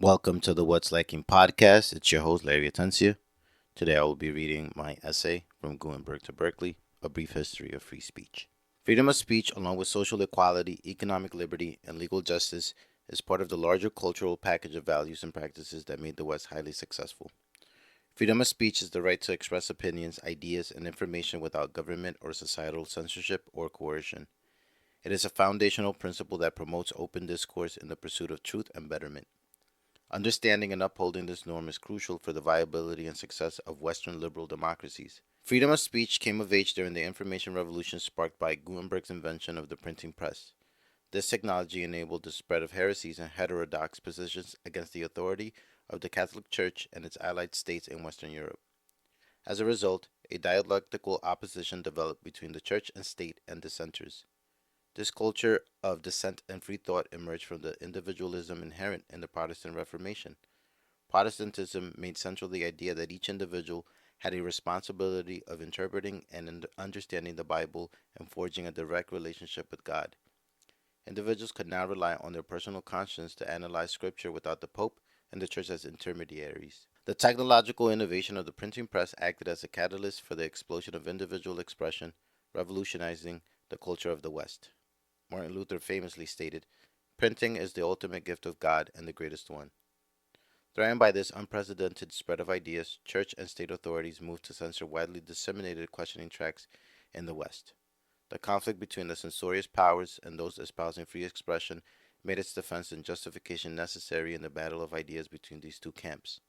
Welcome to the What's Liking podcast. It's your host, Larry Atencia. Today I will be reading my essay from Gutenberg to Berkeley, A Brief History of Free Speech. Freedom of speech, along with social equality, economic liberty, and legal justice, is part of the larger cultural package of values and practices that made the West highly successful. Freedom of speech is the right to express opinions, ideas, and information without government or societal censorship or coercion. It is a foundational principle that promotes open discourse in the pursuit of truth and betterment. Understanding and upholding this norm is crucial for the viability and success of Western liberal democracies. Freedom of speech came of age during the information revolution sparked by Gutenberg's invention of the printing press. This technology enabled the spread of heresies and heterodox positions against the authority of the Catholic Church and its allied states in Western Europe. As a result, a dialectical opposition developed between the Church and state and dissenters. This culture of dissent and free thought emerged from the individualism inherent in the Protestant Reformation. Protestantism made central the idea that each individual had a responsibility of interpreting and understanding the Bible and forging a direct relationship with God. Individuals could now rely on their personal conscience to analyze Scripture without the Pope and the Church as intermediaries. The technological innovation of the printing press acted as a catalyst for the explosion of individual expression, revolutionizing the culture of the West. Martin Luther famously stated, "Printing is the ultimate gift of God and the greatest one." Threatened by this unprecedented spread of ideas, church and state authorities moved to censor widely disseminated questioning tracts in the West. The conflict between the censorious powers and those espousing free expression made its defense and justification necessary in the battle of ideas between these two camps.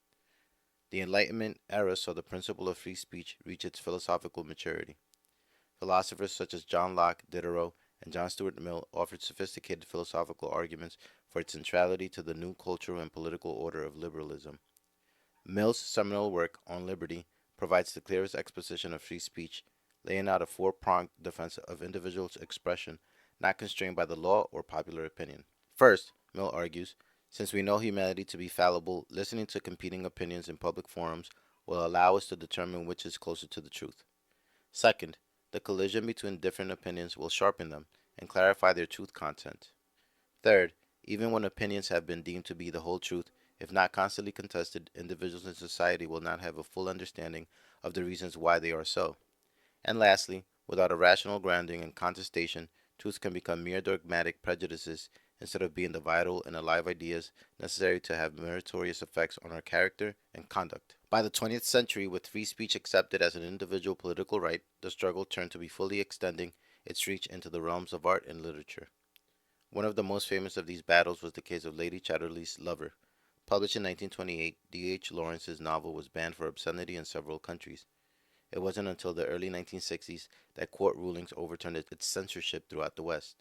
The Enlightenment era saw the principle of free speech reach its philosophical maturity. Philosophers such as John Locke, Diderot, and John Stuart Mill offered sophisticated philosophical arguments for its centrality to the new cultural and political order of liberalism. Mill's seminal work, On Liberty, provides the clearest exposition of free speech, laying out a four-pronged defense of individual expression, not constrained by the law or popular opinion. First, Mill argues, since we know humanity to be fallible, listening to competing opinions in public forums will allow us to determine which is closer to the truth. Second, the collision between different opinions will sharpen them and clarify their truth content. Third, even when opinions have been deemed to be the whole truth, if not constantly contested, individuals in society will not have a full understanding of the reasons why they are so. And lastly, without a rational grounding and contestation, truths can become mere dogmatic prejudices instead of being the vital and alive ideas necessary to have meritorious effects on our character and conduct. By the 20th century, with free speech accepted as an individual political right, the struggle turned to be fully extending its reach into the realms of art and literature. One of the most famous of these battles was the case of Lady Chatterley's Lover. Published in 1928, D.H. Lawrence's novel was banned for obscenity in several countries. It wasn't until the early 1960s that court rulings overturned its censorship throughout the West.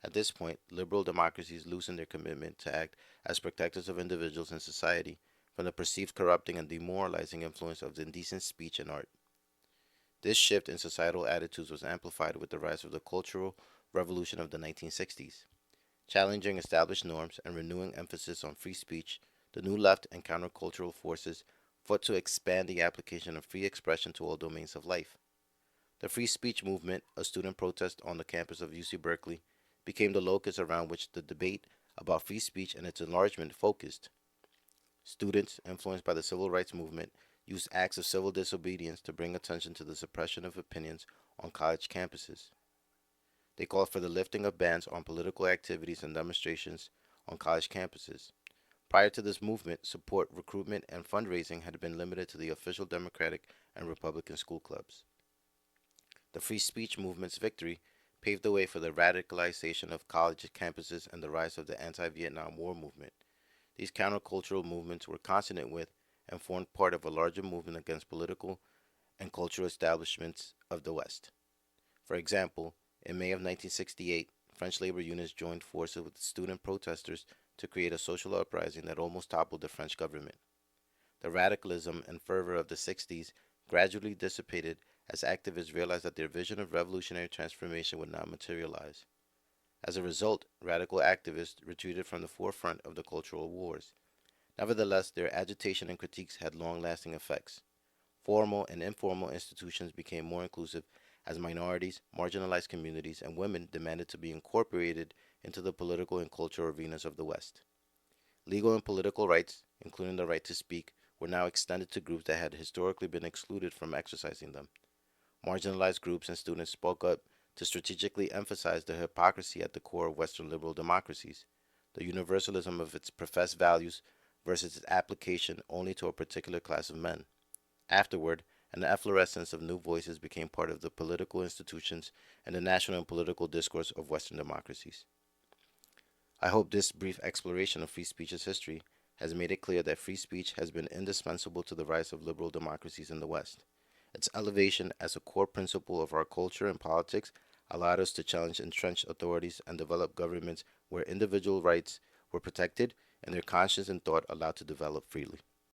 At this point, liberal democracies loosened their commitment to act as protectors of individuals in society from the perceived corrupting and demoralizing influence of indecent speech and art. This shift in societal attitudes was amplified with the rise of the Cultural Revolution of the 1960s. Challenging established norms and renewing emphasis on free speech, the New Left and countercultural forces fought to expand the application of free expression to all domains of life. The free speech movement, a student protest on the campus of UC Berkeley, became the locus around which the debate about free speech and its enlargement focused. Students, influenced by the civil rights movement, used acts of civil disobedience to bring attention to the suppression of opinions on college campuses. They called for the lifting of bans on political activities and demonstrations on college campuses. Prior to this movement, support, recruitment, and fundraising had been limited to the official Democratic and Republican school clubs. The free speech movement's victory paved the way for the radicalization of college campuses and the rise of the anti Vietnam War movement. These countercultural movements were consonant with and formed part of a larger movement against political and cultural establishments of the West. For example, in May of 1968, French labor unions joined forces with student protesters to create a social uprising that almost toppled the French government. The radicalism and fervor of the 60s gradually dissipated as activists realized that their vision of revolutionary transformation would not materialize. As a result, radical activists retreated from the forefront of the cultural wars. Nevertheless, their agitation and critiques had long lasting effects. Formal and informal institutions became more inclusive as minorities, marginalized communities, and women demanded to be incorporated into the political and cultural arenas of the West. Legal and political rights, including the right to speak, were now extended to groups that had historically been excluded from exercising them. Marginalized groups and students spoke up to strategically emphasize the hypocrisy at the core of Western liberal democracies, the universalism of its professed values versus its application only to a particular class of men. Afterward, an efflorescence of new voices became part of the political institutions and the national and political discourse of Western democracies. I hope this brief exploration of free speech's history has made it clear that free speech has been indispensable to the rise of liberal democracies in the West. Its elevation as a core principle of our culture and politics allowed us to challenge entrenched authorities and develop governments where individual rights were protected and their conscience and thought allowed to develop freely.